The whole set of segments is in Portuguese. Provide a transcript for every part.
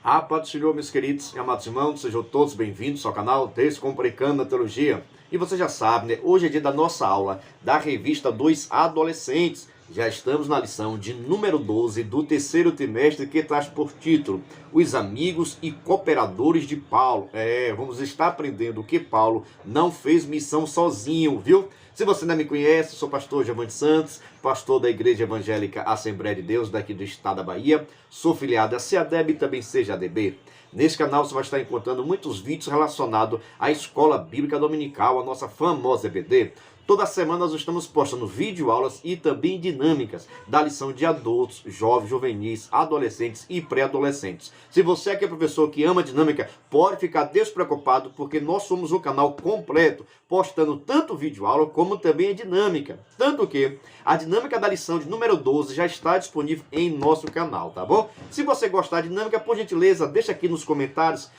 A paz do Senhor, meus queridos e amados irmãos, sejam todos bem-vindos ao canal Descomplicando na Teologia. E você já sabe, né? Hoje é dia da nossa aula da revista dos adolescentes. Já estamos na lição de número 12 do terceiro trimestre, que traz por título Os Amigos e Cooperadores de Paulo. Vamos estar aprendendo que Paulo não fez missão sozinho, viu? Se você não me conhece, sou pastor Giovanni Santos, pastor da Igreja Evangélica Assembleia de Deus, daqui do estado da Bahia. Sou filiado a CADEB e também CJADB. Nesse canal você vai estar encontrando muitos vídeos relacionados à Escola Bíblica Dominical, a nossa famosa EBD. Toda semana nós estamos postando videoaulas e também dinâmicas da lição de adultos, jovens, juvenis, adolescentes e pré-adolescentes. Se você é aquele professor que ama dinâmica, pode ficar despreocupado, porque nós somos um canal completo, postando tanto videoaula como também a dinâmica. Tanto que a dinâmica da lição de número 12 já está disponível em nosso canal, tá bom? Se você gostar da dinâmica, por gentileza, deixa aqui nos comentários,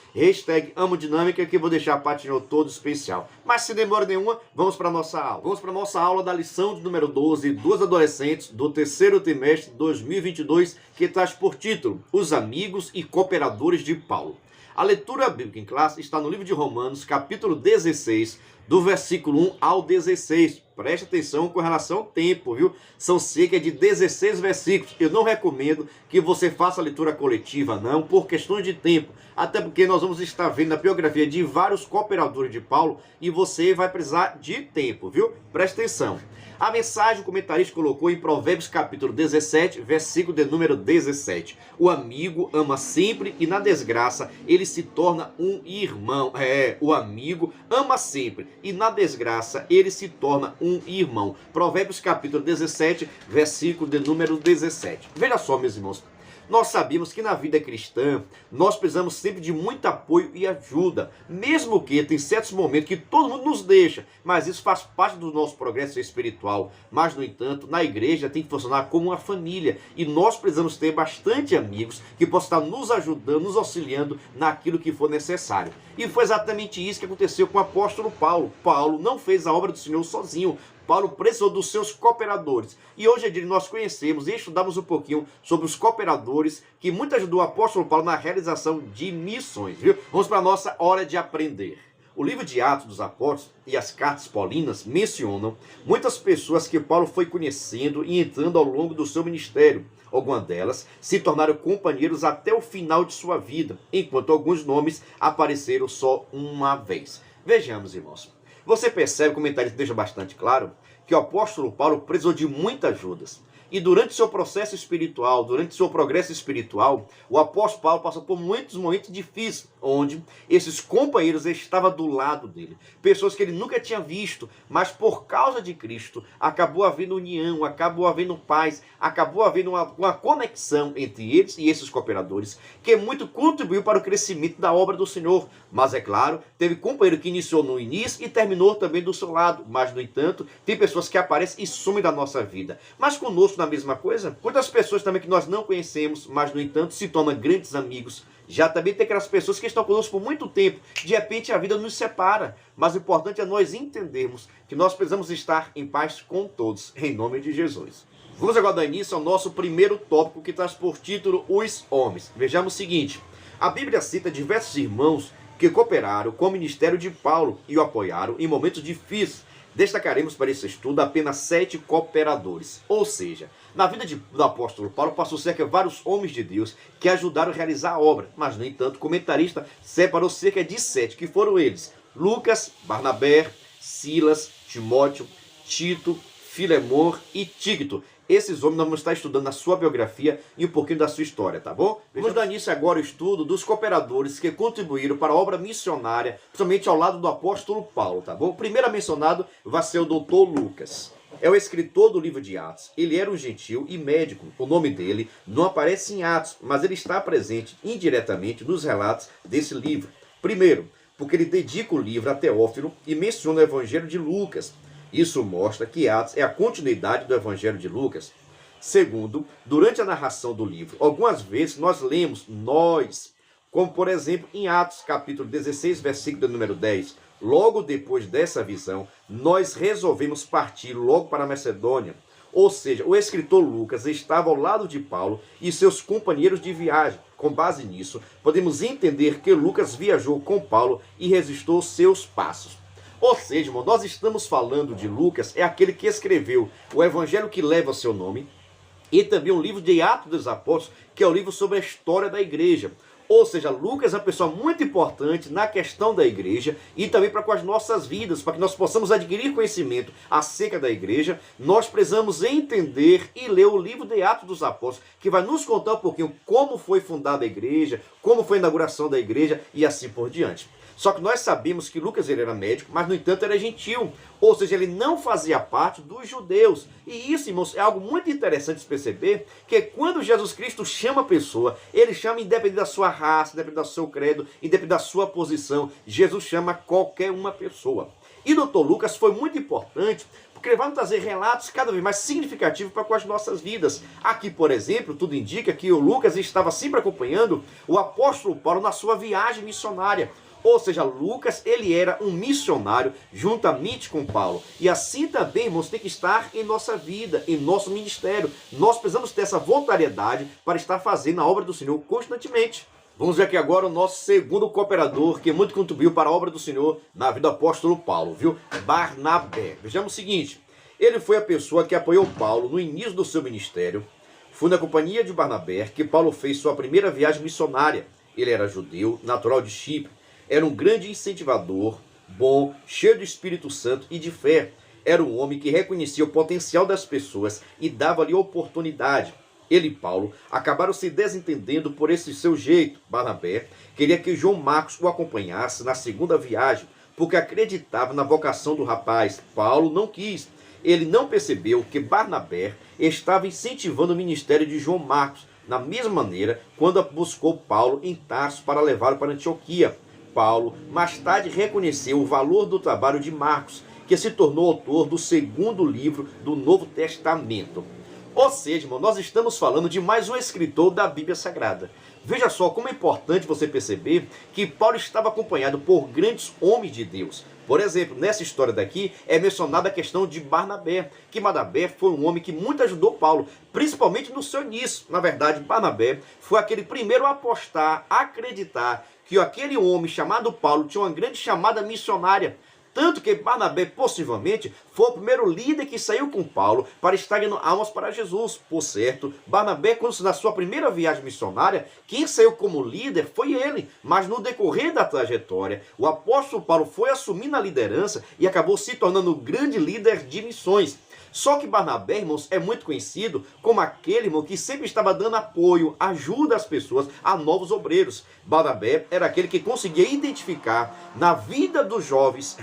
#AmoDinâmica, que eu vou deixar a patinha todo especial. Mas sem demora nenhuma, vamos para a nossa aula. Vamos para a nossa aula da lição de número 12 dos adolescentes do terceiro trimestre de 2022, que traz por título Os Amigos e Cooperadores de Paulo. A leitura bíblica em classe está no livro de Romanos, capítulo 16, do versículo 1 ao 16. Preste atenção com relação ao tempo, viu? São cerca de 16 versículos. Eu não recomendo que você faça a leitura coletiva, não, por questões de tempo. Até porque nós vamos estar vendo a biografia de vários cooperadores de Paulo e você vai precisar de tempo, viu? Preste atenção. A mensagem o comentarista colocou em Provérbios capítulo 17, versículo de número 17. O amigo ama sempre e na desgraça ele se torna um irmão. O amigo ama sempre e na desgraça ele se torna um irmão. Provérbios capítulo 17, versículo de número 17. Veja só, meus irmãos. Nós sabemos que na vida cristã, nós precisamos sempre de muito apoio e ajuda. Mesmo que tem certos momentos que todo mundo nos deixa, mas isso faz parte do nosso progresso espiritual. Mas, no entanto, na igreja tem que funcionar como uma família. E nós precisamos ter bastante amigos que possam estar nos ajudando, nos auxiliando naquilo que for necessário. E foi exatamente isso que aconteceu com o apóstolo Paulo. Paulo não fez a obra do Senhor sozinho. Paulo precisou dos seus cooperadores. E hoje é dia de nós conhecermos e estudamos um pouquinho sobre os cooperadores que muito ajudou o apóstolo Paulo na realização de missões, viu? Vamos para a nossa hora de aprender. O livro de Atos dos Apóstolos e as cartas paulinas mencionam muitas pessoas que Paulo foi conhecendo e entrando ao longo do seu ministério. Algumas delas se tornaram companheiros até o final de sua vida, enquanto alguns nomes apareceram só uma vez. Vejamos, irmãos. Você percebe, o comentário deixa bastante claro, que o apóstolo Paulo precisou de muitas ajudas. E durante seu processo espiritual, durante seu progresso espiritual, o apóstolo Paulo passou por muitos momentos difíceis, onde esses companheiros estavam do lado dele. Pessoas que ele nunca tinha visto, mas por causa de Cristo, acabou havendo união, acabou havendo paz, acabou havendo uma conexão entre eles e esses cooperadores, que muito contribuiu para o crescimento da obra do Senhor. Mas, é claro, teve companheiro que iniciou no início e terminou também do seu lado. Mas, no entanto, tem pessoas que aparecem e sumem da nossa vida. Mas conosco, na mesma coisa, muitas pessoas também que nós não conhecemos, mas, no entanto, se tornam grandes amigos. Já também tem aquelas pessoas que estão conosco por muito tempo. De repente, a vida nos separa. Mas o importante é nós entendermos que nós precisamos estar em paz com todos, em nome de Jesus. Vamos agora dar início ao nosso primeiro tópico, que traz por título Os Homens. Vejamos o seguinte. A Bíblia cita diversos irmãos que cooperaram com o ministério de Paulo e o apoiaram em momentos difíceis. Destacaremos para esse estudo apenas 7 cooperadores. Ou seja, na vida do apóstolo Paulo passou cerca de vários homens de Deus que ajudaram a realizar a obra. Mas, no entanto, o comentarista separou cerca de 7, que foram eles: Lucas, Barnabé, Silas, Timóteo, Tito, Filemon e Tíquito. Esses homens nós vamos estar estudando a sua biografia e um pouquinho da sua história, tá bom? Vamos dar início agora ao estudo dos cooperadores que contribuíram para a obra missionária, principalmente ao lado do apóstolo Paulo, tá bom? O primeiro a mencionado vai ser o doutor Lucas. É o escritor do livro de Atos. Ele era um gentil e médico. O nome dele não aparece em Atos, mas ele está presente indiretamente nos relatos desse livro. Primeiro, porque ele dedica o livro a Teófilo e menciona o evangelho de Lucas. Isso mostra que Atos é a continuidade do Evangelho de Lucas. Segundo, durante a narração do livro, algumas vezes nós lemos nós, como por exemplo em Atos capítulo 16, versículo número 10. Logo depois dessa visão, nós resolvemos partir logo para a Macedônia. Ou seja, o escritor Lucas estava ao lado de Paulo e seus companheiros de viagem. Com base nisso, podemos entender que Lucas viajou com Paulo e registrou seus passos. Ou seja, irmão, nós estamos falando de Lucas, é aquele que escreveu o evangelho que leva seu nome e também um livro de Atos dos Apóstolos, que é o livro sobre a história da igreja. Ou seja, Lucas é uma pessoa muito importante na questão da igreja e também para com as nossas vidas, para que nós possamos adquirir conhecimento acerca da igreja. Nós precisamos entender e ler o livro de Atos dos Apóstolos, que vai nos contar um pouquinho como foi fundada a igreja, como foi a inauguração da igreja e assim por diante. Só que nós sabemos que Lucas ele era médico, mas no entanto era gentil. Ou seja, ele não fazia parte dos judeus. E isso, irmãos, é algo muito interessante de perceber, que quando Jesus Cristo chama a pessoa, ele chama independente da sua raça, independente do seu credo, independente da sua posição. Jesus chama qualquer uma pessoa. E o Dr. Lucas foi muito importante, porque ele vai nos trazer relatos cada vez mais significativos para com as nossas vidas. Aqui, por exemplo, tudo indica que o Lucas estava sempre acompanhando o apóstolo Paulo na sua viagem missionária. Ou seja, Lucas, ele era um missionário juntamente com Paulo. E assim também, irmãos, tem que estar em nossa vida, em nosso ministério. Nós precisamos ter essa voluntariedade para estar fazendo a obra do Senhor constantemente. Vamos ver aqui agora o nosso segundo cooperador, que muito contribuiu para a obra do Senhor na vida do apóstolo Paulo, viu? Barnabé. Vejamos o seguinte, ele foi a pessoa que apoiou Paulo no início do seu ministério. Foi na companhia de Barnabé que Paulo fez sua primeira viagem missionária. Ele era judeu, natural de Chipre. Era um grande incentivador, bom, cheio do Espírito Santo e de fé. Era um homem que reconhecia o potencial das pessoas e dava-lhe oportunidade. Ele e Paulo acabaram se desentendendo por esse seu jeito. Barnabé queria que João Marcos o acompanhasse na segunda viagem, porque acreditava na vocação do rapaz. Paulo não quis. Ele não percebeu que Barnabé estava incentivando o ministério de João Marcos, da mesma maneira quando buscou Paulo em Tarso para levá-lo para Antioquia. Paulo mais tarde reconheceu o valor do trabalho de Marcos, que se tornou autor do segundo livro do Novo Testamento. Ou seja, irmão, nós estamos falando de mais um escritor da Bíblia Sagrada. Veja só como é importante você perceber que Paulo estava acompanhado por grandes homens de Deus. Por exemplo, nessa história daqui é mencionada a questão de Barnabé, que Barnabé foi um homem que muito ajudou Paulo, principalmente no seu início. Na verdade, Barnabé foi aquele primeiro a apostar, a acreditar que aquele homem chamado Paulo tinha uma grande chamada missionária. Tanto que Barnabé, possivelmente, foi o primeiro líder que saiu com Paulo para estar ganhando almas para Jesus. Por certo, Barnabé, quando na sua primeira viagem missionária, quem saiu como líder foi ele. Mas no decorrer da trajetória, o apóstolo Paulo foi assumindo a liderança e acabou se tornando o grande líder de missões. Só que Barnabé, irmãos, é muito conhecido como aquele irmão que sempre estava dando apoio, ajuda às pessoas, a novos obreiros. Barnabé era aquele que conseguia identificar na vida dos jovens,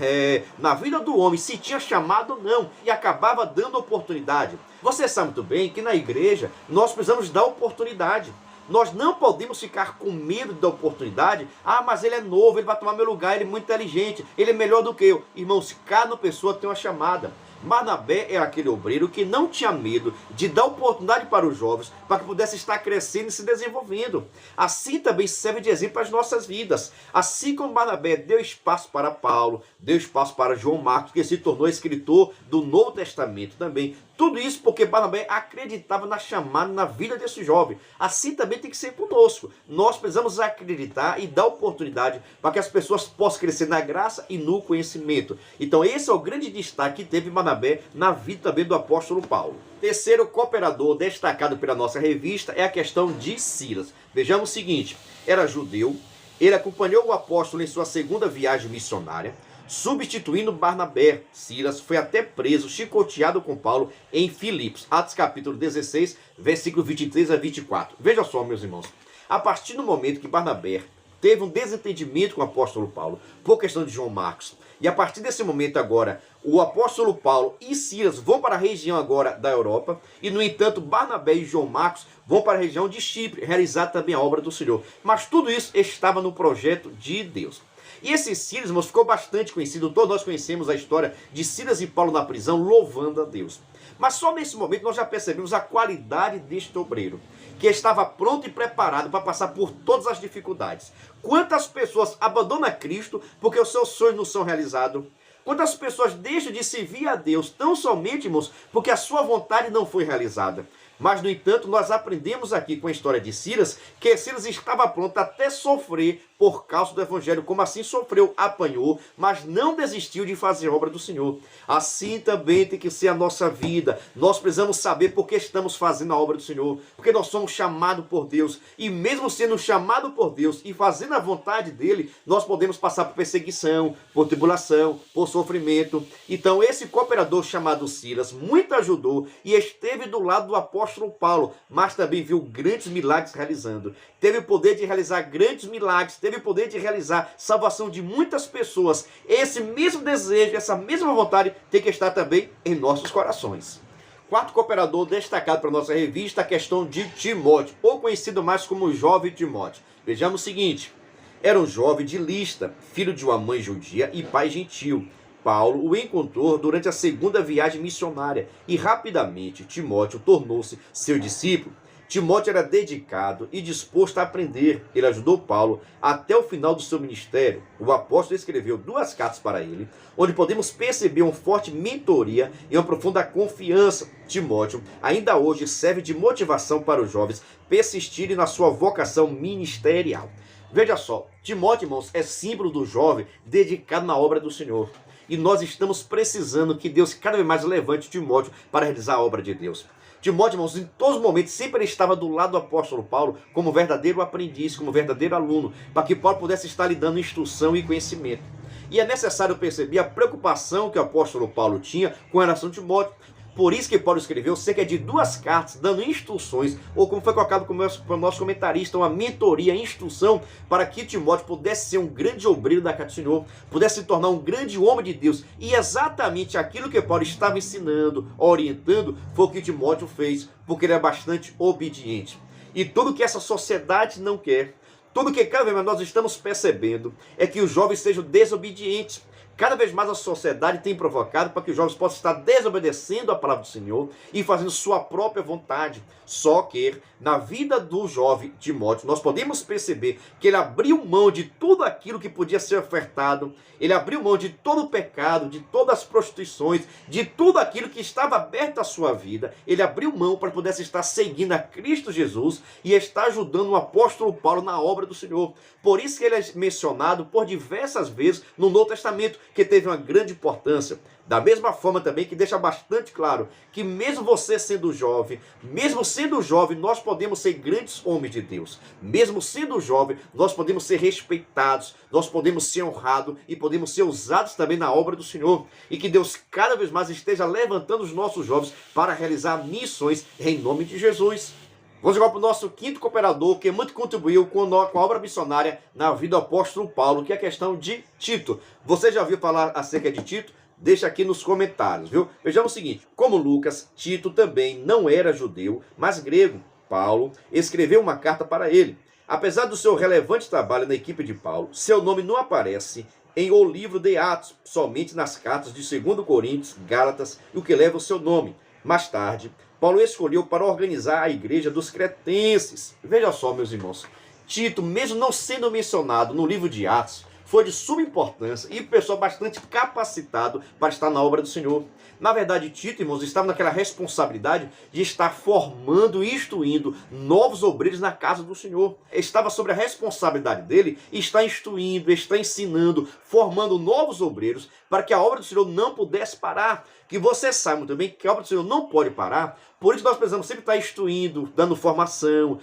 na vida do homem, se tinha chamado ou não, e acabava dando oportunidade. Você sabe muito bem que na igreja nós precisamos dar oportunidade. Nós não podemos ficar com medo da oportunidade. Ah, mas ele é novo, ele vai tomar meu lugar, ele é muito inteligente, ele é melhor do que eu. Irmãos, cada pessoa tem uma chamada. Barnabé é aquele obreiro que não tinha medo de dar oportunidade para os jovens, para que pudesse estar crescendo e se desenvolvendo. Assim também serve de exemplo para as nossas vidas. Assim como Barnabé deu espaço para Paulo, deu espaço para João Marcos, que se tornou escritor do Novo Testamento também. Tudo isso porque Barnabé acreditava na chamada, na vida desse jovem. Assim também tem que ser conosco. Nós precisamos acreditar e dar oportunidade para que as pessoas possam crescer na graça e no conhecimento. Então esse é o grande destaque que teve Barnabé na vida também do apóstolo Paulo. Terceiro cooperador destacado pela nossa revista é a questão de Silas. Vejamos o seguinte, era judeu, ele acompanhou o apóstolo em sua segunda viagem missionária, substituindo Barnabé. Silas foi até preso, chicoteado com Paulo em Filipos. Atos capítulo 16, versículo 23 a 24. Veja só, meus irmãos. A partir do momento que Barnabé teve um desentendimento com o apóstolo Paulo, por questão de João Marcos, e a partir desse momento agora, o apóstolo Paulo e Silas vão para a região agora da Europa, e no entanto Barnabé e João Marcos vão para a região de Chipre, realizar também a obra do Senhor. Mas tudo isso estava no projeto de Deus. E esse Silas, irmãos, ficou bastante conhecido. Todos nós conhecemos a história de Silas e Paulo na prisão, louvando a Deus. Mas só nesse momento nós já percebemos a qualidade deste obreiro, que estava pronto e preparado para passar por todas as dificuldades. Quantas pessoas abandonam Cristo porque os seus sonhos não são realizados? Quantas pessoas deixam de servir a Deus tão somente, irmãos, porque a sua vontade não foi realizada? Mas, no entanto, nós aprendemos aqui com a história de Silas, que Silas estava pronto até sofrer por causa do evangelho, como assim sofreu, apanhou, mas não desistiu de fazer a obra do Senhor. Assim também tem que ser a nossa vida. Nós precisamos saber por que estamos fazendo a obra do Senhor, porque nós somos chamados por Deus, e mesmo sendo chamados por Deus e fazendo a vontade dele, nós podemos passar por perseguição, por tribulação, por sofrimento. Então esse cooperador chamado Silas muito ajudou e esteve do lado do apóstolo Paulo, mas também viu grandes milagres realizando. Teve o poder de realizar grandes milagres, teve o poder de realizar salvação de muitas pessoas. Esse mesmo desejo, essa mesma vontade tem que estar também em nossos corações. Quarto cooperador destacado para a nossa revista, a questão de Timóteo, ou conhecido mais como jovem Timóteo. Vejamos o seguinte: era um jovem de Listra, filho de uma mãe judia e pai gentil. Paulo o encontrou durante a segunda viagem missionária e rapidamente Timóteo tornou-se seu discípulo. Timóteo era dedicado e disposto a aprender. Ele ajudou Paulo até o final do seu ministério. O apóstolo escreveu 2 cartas para ele, onde podemos perceber uma forte mentoria e uma profunda confiança. Timóteo ainda hoje serve de motivação para os jovens persistirem na sua vocação ministerial. Veja só, Timóteo, irmãos, é símbolo do jovem dedicado na obra do Senhor. E nós estamos precisando que Deus cada vez mais levante Timóteo para realizar a obra de Deus. Timóteo, irmãos, em todos os momentos, sempre estava do lado do apóstolo Paulo como verdadeiro aprendiz, como verdadeiro aluno, para que Paulo pudesse estar lhe dando instrução e conhecimento. E é necessário perceber a preocupação que o apóstolo Paulo tinha com relação a Timóteo. Por isso que Paulo escreveu cerca de 2 cartas dando instruções, ou como foi colocado pelo nosso comentarista, uma mentoria, instrução, para que Timóteo pudesse ser um grande obreiro da casa do Senhor, pudesse se tornar um grande homem de Deus. E exatamente aquilo que Paulo estava ensinando, orientando, foi o que Timóteo fez, porque ele é bastante obediente. E tudo que essa sociedade não quer, tudo que cada vez mais nós estamos percebendo, é que os jovens sejam desobedientes. Cada vez mais a sociedade tem provocado para que os jovens possam estar desobedecendo a palavra do Senhor e fazendo sua própria vontade. Só que na vida do jovem Timóteo, nós podemos perceber que ele abriu mão de tudo aquilo que podia ser ofertado, ele abriu mão de todo o pecado, de todas as prostituições, de tudo aquilo que estava aberto à sua vida. Ele abriu mão para poder estar seguindo a Cristo Jesus e estar ajudando o apóstolo Paulo na obra do Senhor. Por isso que ele é mencionado por diversas vezes no Novo Testamento, que teve uma grande importância. Da mesma forma também que deixa bastante claro que mesmo você sendo jovem, nós podemos ser grandes homens de Deus. Mesmo sendo jovem, nós podemos ser respeitados, nós podemos ser honrados e podemos ser usados também na obra do Senhor. E que Deus cada vez mais esteja levantando os nossos jovens para realizar missões em nome de Jesus. Vamos agora para o nosso quinto cooperador, que muito contribuiu com a obra missionária na vida do apóstolo Paulo, que é a questão de Tito. Você já ouviu falar acerca de Tito? Deixa aqui nos comentários, viu? Vejamos o seguinte: como Lucas, Tito também não era judeu, mas grego. Paulo escreveu uma carta para ele. Apesar do seu relevante trabalho na equipe de Paulo, seu nome não aparece em o livro de Atos, somente nas cartas de 2 Coríntios, Gálatas e o que leva o seu nome. Mais tarde, Paulo escolheu para organizar a igreja dos cretenses. Veja só, meus irmãos, Tito, mesmo não sendo mencionado no livro de Atos, foi de suma importância e pessoa bastante capacitado para estar na obra do Senhor. Na verdade, Tito, irmãos, estava naquela responsabilidade de estar formando e instruindo novos obreiros na casa do Senhor. Estava sobre a responsabilidade dele estar instruindo, estar ensinando, formando novos obreiros para que a obra do Senhor não pudesse parar. Que você saiba muito bem que a obra do Senhor não pode parar. Por isso nós precisamos sempre estar instruindo, dando formação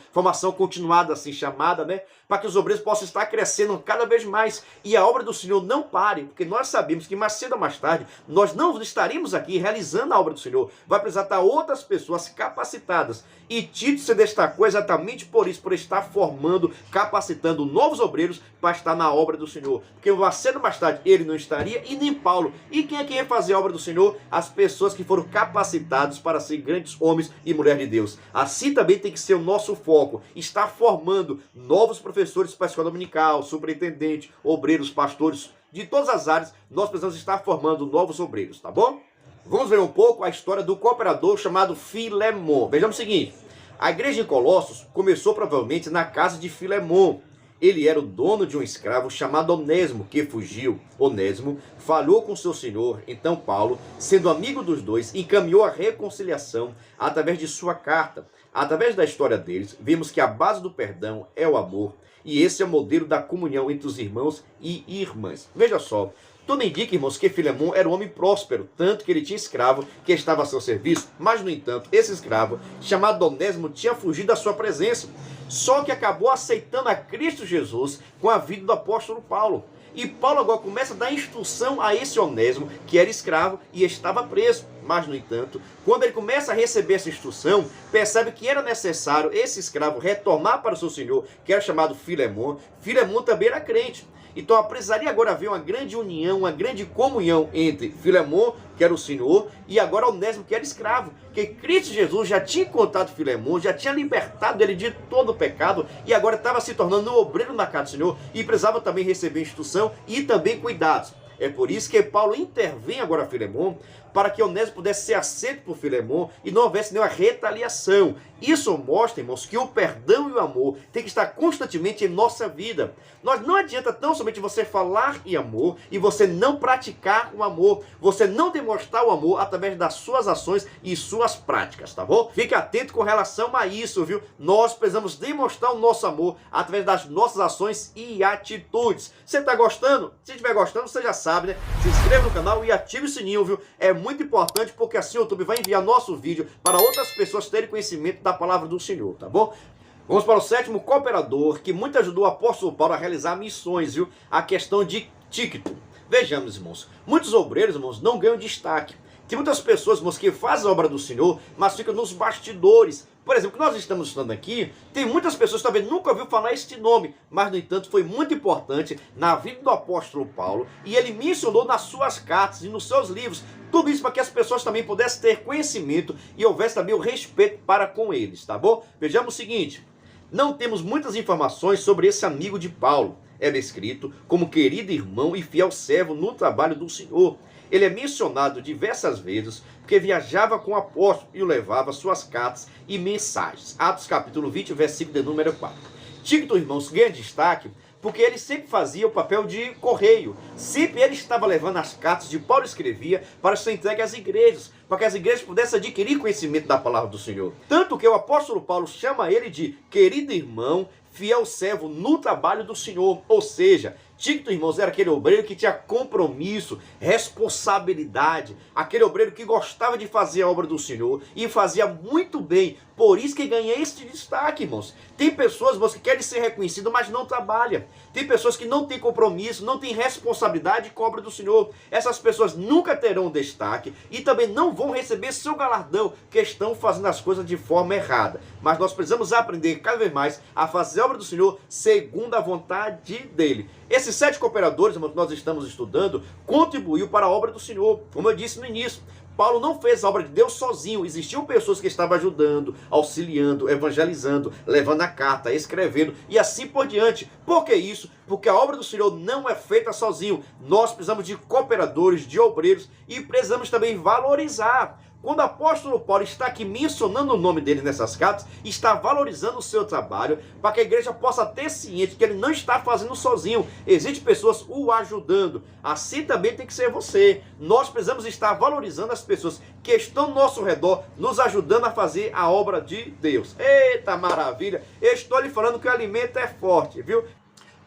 continuada assim chamada, né? Para que os obreiros possam estar crescendo cada vez mais e a obra do Senhor não pare, porque nós sabemos que mais cedo ou mais tarde nós não estaremos aqui realizando a obra do Senhor. Vai precisar estar outras pessoas capacitadas. E Tito se destacou exatamente por isso, por estar formando, capacitando novos obreiros para estar na obra do Senhor. Porque mais cedo ou mais tarde ele não estaria e nem Paulo. E quem é que ia fazer a obra do Senhor? As pessoas que foram capacitadas para ser grandes homens e mulheres de Deus. Assim também tem que ser o nosso foco, estar formando novos professores para a escola dominical, superintendente, obreiros, pastores, de todas as áreas. Nós precisamos estar formando novos obreiros, tá bom? Vamos ver um pouco a história do cooperador chamado Filemon. Vejamos o seguinte: a igreja em Colossos começou provavelmente na casa de Filemon. Ele era o dono de um escravo chamado Onésimo, que fugiu. Onésimo falhou com seu senhor, então Paulo, sendo amigo dos dois, encaminhou a reconciliação através de sua carta. Através da história deles, vemos que a base do perdão é o amor, e esse é o modelo da comunhão entre os irmãos e irmãs. Veja só, tudo indica, irmãos, que Filemon era um homem próspero, tanto que ele tinha escravo que estava a seu serviço, mas, no entanto, esse escravo, chamado Onésimo, tinha fugido da sua presença, só que acabou aceitando a Cristo Jesus com a vida do apóstolo Paulo. E Paulo agora começa a dar instrução a esse Onésimo, que era escravo e estava preso. Mas, no entanto, quando ele começa a receber essa instrução, percebe que era necessário esse escravo retornar para o seu senhor, que era chamado Filemon. Filemon também era crente. Então precisaria agora haver uma grande união, uma grande comunhão entre Filemon, que era o senhor, e agora Onésimo, que era escravo. Que Cristo Jesus já tinha encontrado Filemon, já tinha libertado ele de todo o pecado, e agora estava se tornando um obreiro na casa do Senhor, e precisava também receber instrução e também cuidados. É por isso que Paulo intervém agora a Filemon, para que Onésimo pudesse ser aceito por Filemon e não houvesse nenhuma retaliação. Isso mostra, irmãos, que o perdão e o amor tem que estar constantemente em nossa vida. Não adianta tão somente você falar em amor e você não praticar o amor, você não demonstrar o amor através das suas ações e suas práticas, tá bom? Fique atento com relação a isso, viu? Nós precisamos demonstrar o nosso amor através das nossas ações e atitudes. Você está gostando? Se estiver gostando, você já sabe, né? Se inscreva no canal e ative o sininho, viu? É muito importante, porque assim o YouTube vai enviar nosso vídeo para outras pessoas terem conhecimento da palavra do Senhor, tá bom? Vamos para o sétimo cooperador, que muito ajudou o apóstolo Paulo a realizar missões, viu? A questão de Tíquico. Vejamos, irmãos, muitos obreiros, irmãos, não ganham destaque. Tem muitas pessoas, irmãos, que fazem a obra do Senhor, mas ficam nos bastidores. Por exemplo, que nós estamos estudando aqui, tem muitas pessoas que talvez nunca ouviram falar este nome, mas, no entanto, foi muito importante na vida do apóstolo Paulo, e ele mencionou nas suas cartas e nos seus livros, tudo isso para que as pessoas também pudessem ter conhecimento e houvesse também o respeito para com eles, tá bom? Vejamos o seguinte, não temos muitas informações sobre esse amigo de Paulo. Era escrito como querido irmão e fiel servo no trabalho do Senhor. Ele é mencionado diversas vezes porque viajava com o apóstolo e o levava suas cartas e mensagens. Atos capítulo 20, versículo de número 4. Tíquico, irmãos, ganha destaque porque ele sempre fazia o papel de correio. Sempre ele estava levando as cartas de Paulo escrevia para ser entregue às igrejas, para que as igrejas pudessem adquirir conhecimento da palavra do Senhor. Tanto que o apóstolo Paulo chama ele de querido irmão, fiel servo no trabalho do Senhor. Ou seja, Tíquico, irmãos, era aquele obreiro que tinha compromisso, responsabilidade, aquele obreiro que gostava de fazer a obra do Senhor e fazia muito bem. Por isso que ganha este destaque, irmãos. Tem pessoas, irmãos, que querem ser reconhecidas, mas não trabalham. Tem pessoas que não têm compromisso, não têm responsabilidade com a obra do Senhor. Essas pessoas nunca terão destaque e também não vão receber seu galardão, que estão fazendo as coisas de forma errada. Mas nós precisamos aprender cada vez mais a fazer a obra do Senhor segundo a vontade dele. Esses 7 cooperadores, irmãos, que nós estamos estudando, contribuiu para a obra do Senhor. Como eu disse no início, Paulo não fez a obra de Deus sozinho. Existiam pessoas que estavam ajudando, auxiliando, evangelizando, levando a carta, escrevendo e assim por diante. Por que isso? Porque a obra do Senhor não é feita sozinho. Nós precisamos de cooperadores, de obreiros e precisamos também valorizar. Quando o apóstolo Paulo está aqui mencionando o nome dele nessas cartas, está valorizando o seu trabalho, para que a igreja possa ter ciente que ele não está fazendo sozinho. Existem pessoas o ajudando. Assim também tem que ser você. Nós precisamos estar valorizando as pessoas que estão ao nosso redor, nos ajudando a fazer a obra de Deus. Eita maravilha! Eu estou lhe falando que o alimento é forte, viu?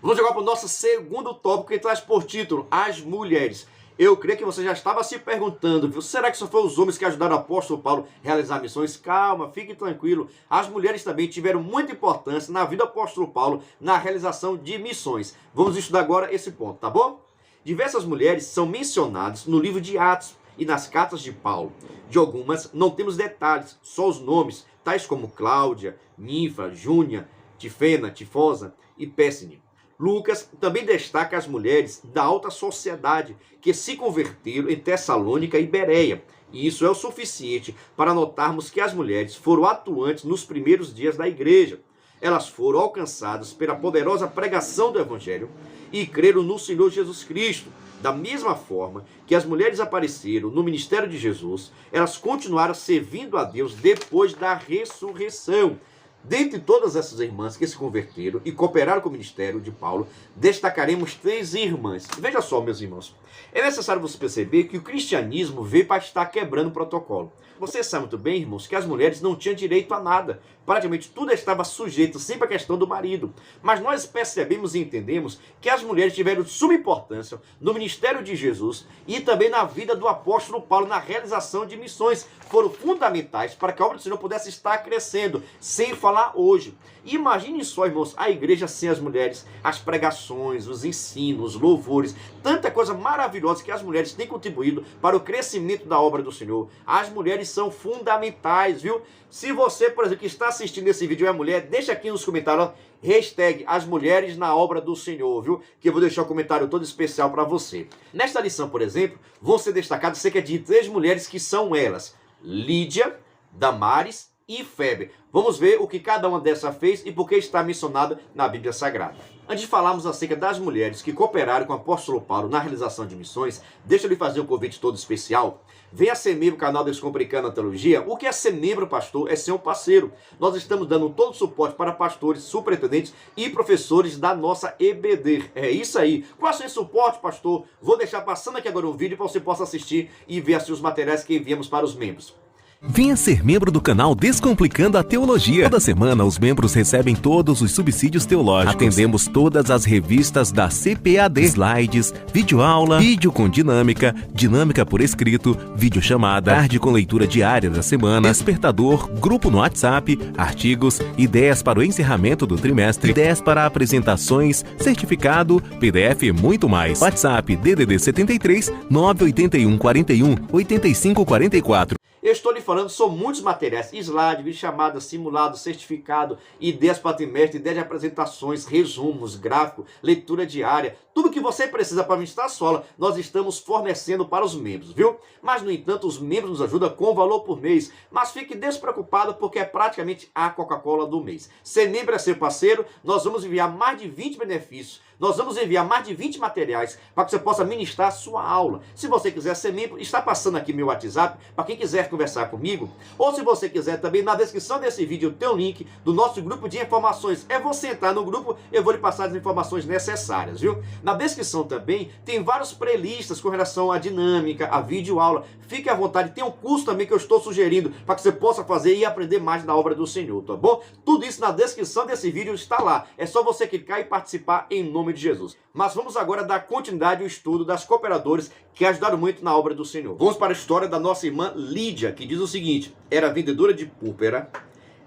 Vamos jogar para o nosso segundo tópico, que traz por título as mulheres. Eu creio que você já estava se perguntando, viu? Será que só foram os homens que ajudaram o apóstolo Paulo a realizar missões? Calma, fique tranquilo. As mulheres também tiveram muita importância na vida do apóstolo Paulo na realização de missões. Vamos estudar agora esse ponto, tá bom? Diversas mulheres são mencionadas no livro de Atos e nas cartas de Paulo. De algumas não temos detalhes, só os nomes, tais como Cláudia, Ninfa, Júnia, Tifena, Tifosa e Péssine. Lucas também destaca as mulheres da alta sociedade que se converteram em Tessalônica e Bereia. E isso é o suficiente para notarmos que as mulheres foram atuantes nos primeiros dias da igreja. Elas foram alcançadas pela poderosa pregação do Evangelho e creram no Senhor Jesus Cristo. Da mesma forma que as mulheres apareceram no ministério de Jesus, elas continuaram servindo a Deus depois da ressurreição. Dentre todas essas irmãs que se converteram e cooperaram com o ministério de Paulo, destacaremos 3 irmãs. Veja só, meus irmãos, é necessário você perceber que o cristianismo veio para estar quebrando o protocolo. Você sabe muito bem, irmãos, que as mulheres não tinham direito a nada. Praticamente tudo estava sujeito sempre à questão do marido. Mas nós percebemos e entendemos que as mulheres tiveram suma importância no ministério de Jesus e também na vida do apóstolo Paulo, na realização de missões. Foram fundamentais para que a obra do Senhor pudesse estar crescendo, sem falar hoje. Imagine só, irmãos, a igreja sem as mulheres, as pregações, os ensinos, os louvores, tanta coisa maravilhosa que as mulheres têm contribuído para o crescimento da obra do Senhor. As mulheres são fundamentais, viu? Se você, por exemplo, que está assistindo esse vídeo é mulher, deixa aqui nos comentários, hashtag as mulheres na obra do Senhor, viu? Que eu vou deixar um comentário todo especial para você. Nesta lição, por exemplo, vão ser destacadas cerca de 3 mulheres que são elas: Lídia, Damares e Febe. Vamos ver o que cada uma dessas fez e por que está mencionada na Bíblia Sagrada. Antes de falarmos acerca das mulheres que cooperaram com o apóstolo Paulo na realização de missões, deixa eu lhe fazer um convite todo especial. Venha ser membro do canal Descomplicando a Teologia. O que é ser membro, pastor? É ser um parceiro. Nós estamos dando todo o suporte para pastores, superintendentes e professores da nossa EBD. É isso aí. Qual é o seu suporte, pastor? Vou deixar passando aqui agora um vídeo para você possa assistir e ver assim, os materiais que enviamos para os membros. Venha ser membro do canal Descomplicando a Teologia. Toda semana os membros recebem todos os subsídios teológicos. Atendemos todas as revistas da CPAD, slides, videoaula, vídeo com dinâmica, dinâmica por escrito, videochamada, tarde com leitura diária da semana, despertador, grupo no WhatsApp, artigos, ideias para o encerramento do trimestre, ideias para apresentações, certificado, PDF e muito mais. WhatsApp DDD 73 981 41 85 44. Eu estou lhe falando, são muitos materiais, slide, vídeo chamada, simulado, certificado, ideias para trimestre, ideias de apresentações, resumos, gráfico, leitura diária, tudo que você precisa para ministrar a sola, nós estamos fornecendo para os membros, viu? Mas, no entanto, os membros nos ajudam com valor por mês, mas fique despreocupado porque é praticamente a Coca-Cola do mês. Ser membro é ser parceiro, nós vamos enviar mais de 20 benefícios, nós vamos enviar mais de 20 materiais para que você possa ministrar a sua aula. Se você quiser ser membro, está passando aqui meu WhatsApp para quem quiser conversar comigo. Ou se você quiser também, na descrição desse vídeo tem um link do nosso grupo de informações. É você entrar no grupo, eu vou lhe passar as informações necessárias, viu? Na descrição também tem vários playlists com relação à dinâmica, à videoaula. Fique à vontade, tem um curso também que eu estou sugerindo para que você possa fazer e aprender mais da obra do Senhor, tá bom? Tudo isso na descrição desse vídeo está lá. É só você clicar e participar em nome de Jesus. Mas vamos agora dar continuidade ao estudo das cooperadoras que ajudaram muito na obra do Senhor. Vamos para a história da nossa irmã Lídia, que diz o seguinte: era vendedora de púrpura,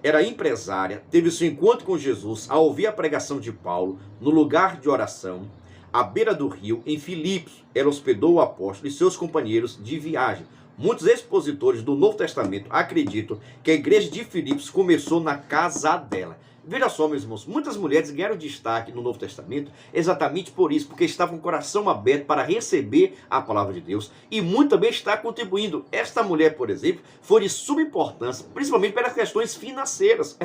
era empresária, teve seu encontro com Jesus ao ouvir a pregação de Paulo no lugar de oração, à beira do rio, em Filipos. Ela hospedou o apóstolo e seus companheiros de viagem. Muitos expositores do Novo Testamento acreditam que a igreja de Filipos começou na casa dela. Veja só, meus irmãos, muitas mulheres ganharam destaque no Novo Testamento exatamente por isso, porque estavam com o coração aberto para receber a palavra de Deus e muito também está contribuindo. Esta mulher, por exemplo, foi de suma importância, principalmente pelas questões financeiras.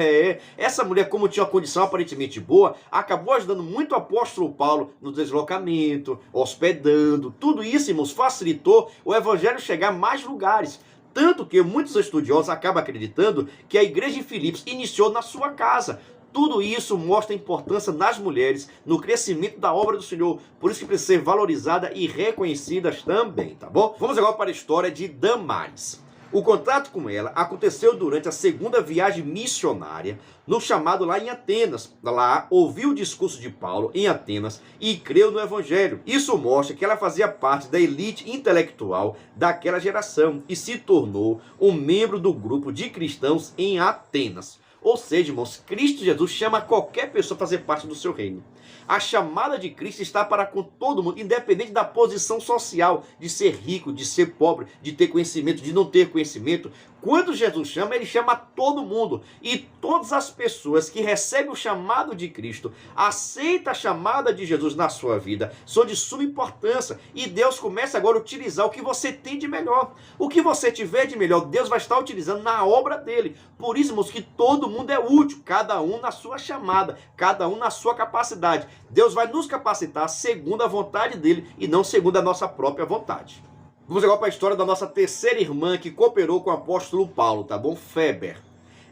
Essa mulher, como tinha uma condição aparentemente boa, acabou ajudando muito o apóstolo Paulo no deslocamento, hospedando. Tudo isso, irmãos, facilitou o evangelho chegar a mais lugares. Tanto que muitos estudiosos acabam acreditando que a igreja em Filipos iniciou na sua casa. Tudo isso mostra a importância das mulheres no crescimento da obra do Senhor. Por isso que precisa ser valorizada e reconhecidas também, tá bom? Vamos agora para a história de Damares. O contato com ela aconteceu durante a segunda viagem missionária, no chamado lá em Atenas. Lá ouviu o discurso de Paulo em Atenas e creu no evangelho. Isso mostra que ela fazia parte da elite intelectual daquela geração e se tornou um membro do grupo de cristãos em Atenas. Ou seja, irmãos, Cristo Jesus chama qualquer pessoa a fazer parte do seu reino. A chamada de Cristo está para com todo mundo, independente da posição social, de ser rico, de ser pobre, de ter conhecimento, de não ter conhecimento. Quando Jesus chama, ele chama todo mundo. E todas as pessoas que recebem o chamado de Cristo, aceitam a chamada de Jesus na sua vida, são de suma importância. E Deus começa agora a utilizar o que você tem de melhor. O que você tiver de melhor, Deus vai estar utilizando na obra dele. Por isso, irmãos, que todo mundo é útil, cada um na sua chamada, cada um na sua capacidade. Deus vai nos capacitar segundo a vontade dele e não segundo a nossa própria vontade. Vamos agora para a história da nossa terceira irmã que cooperou com o apóstolo Paulo, tá bom? Febe.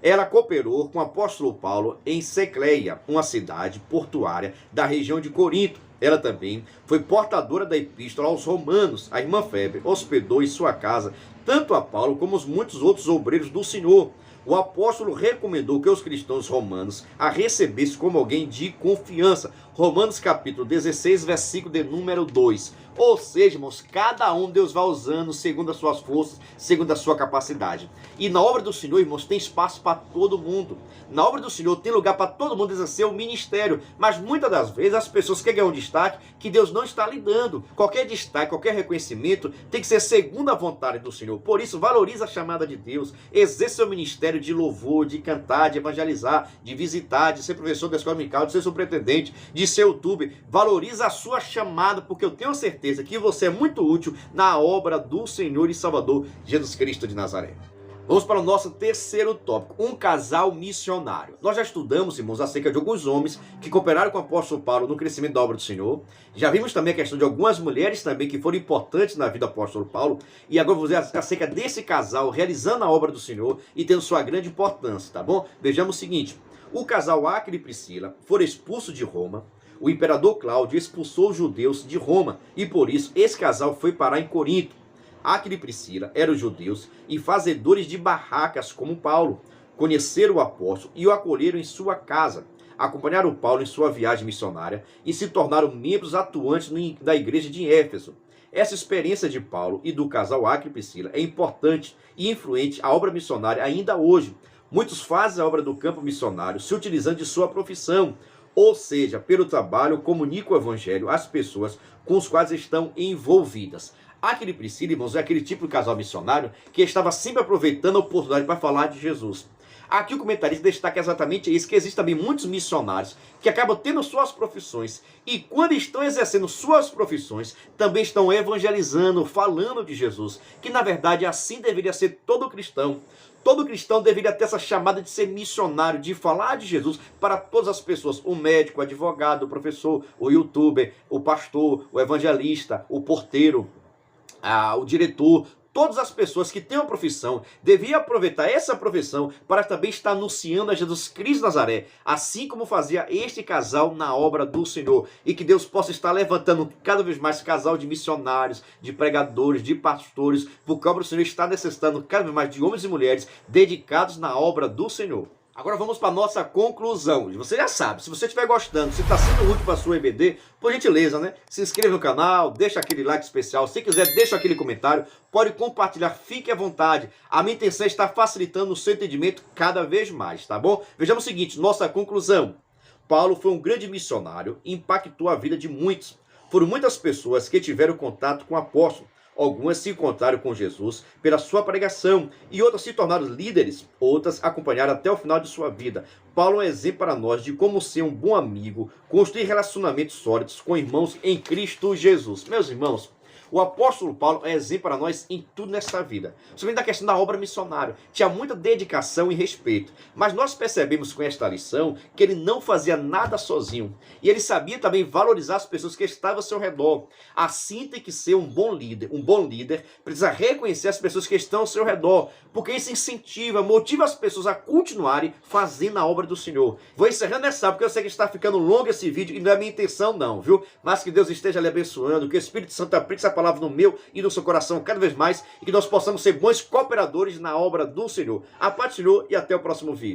Ela cooperou com o apóstolo Paulo em Secleia, uma cidade portuária da região de Corinto. Ela também foi portadora da epístola aos romanos. A irmã Febre hospedou em sua casa tanto a Paulo como os muitos outros obreiros do Senhor. O apóstolo recomendou que os cristãos romanos a recebessem como alguém de confiança. Romanos capítulo 16, versículo de número 2. Ou seja, irmãos, cada um Deus vai usando segundo as suas forças, segundo a sua capacidade. E na obra do Senhor, irmãos, tem espaço para todo mundo. Na obra do Senhor tem lugar para todo mundo exercer o ministério. Mas muitas das vezes as pessoas querem ganhar um destaque que Deus não está lhe dando. Qualquer destaque, qualquer reconhecimento tem que ser segundo a vontade do Senhor. Por isso, valorize a chamada de Deus. Exerça seu ministério de louvor, de cantar, de evangelizar, de visitar, de ser professor da escola dominical, de ser superintendente, de ser youtuber. Valorize a sua chamada, porque eu tenho certeza que você é muito útil na obra do Senhor e Salvador Jesus Cristo de Nazaré. Vamos para o nosso terceiro tópico, um casal missionário. Nós já estudamos, irmãos, acerca de alguns homens que cooperaram com o apóstolo Paulo no crescimento da obra do Senhor. Já vimos também a questão de algumas mulheres também que foram importantes na vida do apóstolo Paulo. E agora vamos ver acerca desse casal realizando a obra do Senhor e tendo sua grande importância, tá bom? Vejamos o seguinte, o casal Áquila e Priscila foram expulsos de Roma. O imperador Cláudio expulsou os judeus de Roma e por isso esse casal foi parar em Corinto. Áquila e Priscila eram judeus e fazedores de barracas como Paulo. Conheceram o apóstolo e o acolheram em sua casa. Acompanharam Paulo em sua viagem missionária e se tornaram membros atuantes da igreja de Éfeso. Essa experiência de Paulo e do casal Áquila e Priscila é importante e influente à obra missionária ainda hoje. Muitos fazem a obra do campo missionário se utilizando de sua profissão. Ou seja, pelo trabalho, comunica o evangelho às pessoas com as quais estão envolvidas. Áquila e Priscila, irmãos, é aquele tipo de casal missionário que estava sempre aproveitando a oportunidade para falar de Jesus. Aqui o comentarista destaca exatamente isso, que existem também muitos missionários que acabam tendo suas profissões e quando estão exercendo suas profissões, também estão evangelizando, falando de Jesus, que na verdade assim deveria ser todo cristão. Todo cristão deveria ter essa chamada de ser missionário, de falar de Jesus para todas as pessoas. O médico, o advogado, o professor, o youtuber, o pastor, o evangelista, o porteiro, o diretor. Todas as pessoas que têm uma profissão deviam aproveitar essa profissão para também estar anunciando a Jesus Cristo de Nazaré, assim como fazia este casal na obra do Senhor. E que Deus possa estar levantando cada vez mais casal de missionários, de pregadores, de pastores, porque a obra do Senhor está necessitando cada vez mais de homens e mulheres dedicados na obra do Senhor. Agora vamos para a nossa conclusão. Você já sabe, se você estiver gostando, se está sendo útil para a sua EBD, por gentileza, né? Se inscreva no canal, deixa aquele like especial. Se quiser, deixa aquele comentário. Pode compartilhar, fique à vontade. A minha intenção é estar facilitando o seu entendimento cada vez mais, tá bom? Vejamos o seguinte, nossa conclusão. Paulo foi um grande missionário e impactou a vida de muitos. Foram muitas pessoas que tiveram contato com o apóstolo. Algumas se encontraram com Jesus pela sua pregação e outras se tornaram líderes, outras acompanharam até o final de sua vida. Paulo é um exemplo para nós de como ser um bom amigo, construir relacionamentos sólidos com irmãos em Cristo Jesus. Meus irmãos, o apóstolo Paulo é exemplo para nós em tudo nesta vida. Somente da questão da obra missionária. Tinha muita dedicação e respeito. Mas nós percebemos com esta lição que ele não fazia nada sozinho. E ele sabia também valorizar as pessoas que estavam ao seu redor. Assim tem que ser um bom líder. Um bom líder precisa reconhecer as pessoas que estão ao seu redor. Porque isso incentiva, motiva as pessoas a continuarem fazendo a obra do Senhor. Vou encerrando essa, porque eu sei que está ficando longo esse vídeo e não é minha intenção não, viu? Mas que Deus esteja lhe abençoando, que o Espírito Santo aplique essa palavra no meu e no seu coração cada vez mais e que nós possamos ser bons cooperadores na obra do Senhor. A paz do Senhor e até o próximo vídeo.